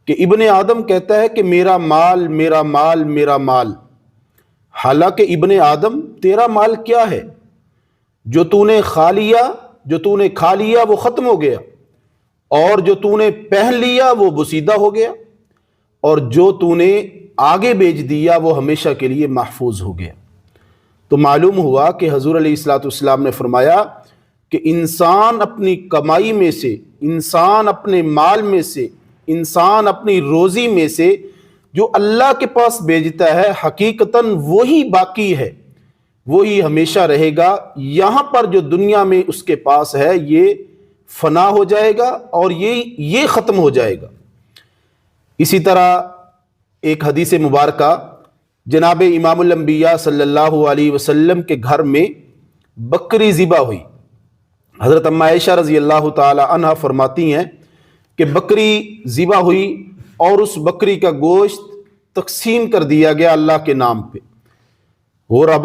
کہ ابن آدم کہتا ہے کہ میرا مال میرا مال میرا مال، حالانکہ ابن آدم تیرا مال کیا ہے؟ جو تو نے کھا لیا وہ ختم ہو گیا، اور جو تو نے پہن لیا وہ بوسیدہ ہو گیا، اور جو تو نے آگے بیچ دیا وہ ہمیشہ کے لیے محفوظ ہو گیا۔ تو معلوم ہوا کہ حضور علیہ الصلوۃ والسلام نے فرمایا کہ انسان اپنی کمائی میں سے، انسان اپنے مال میں سے، انسان اپنی روزی میں سے جو اللہ کے پاس بھیجتا ہے حقیقتاً وہی باقی ہے، وہی ہمیشہ رہے گا۔ یہاں پر جو دنیا میں اس کے پاس ہے یہ فنا ہو جائے گا اور یہ ختم ہو جائے گا۔ اسی طرح ایک حدیث مبارکہ جناب امام الانبیاء صلی اللہ علیہ وسلم کے گھر میں بکری ذبح ہوئی۔ حضرت ام عائشہ رضی اللہ تعالی عنہ فرماتی ہیں کہ بکری ذبح ہوئی اور اس بکری کا گوشت تقسیم کر دیا گیا اللہ کے نام پہ، اور اب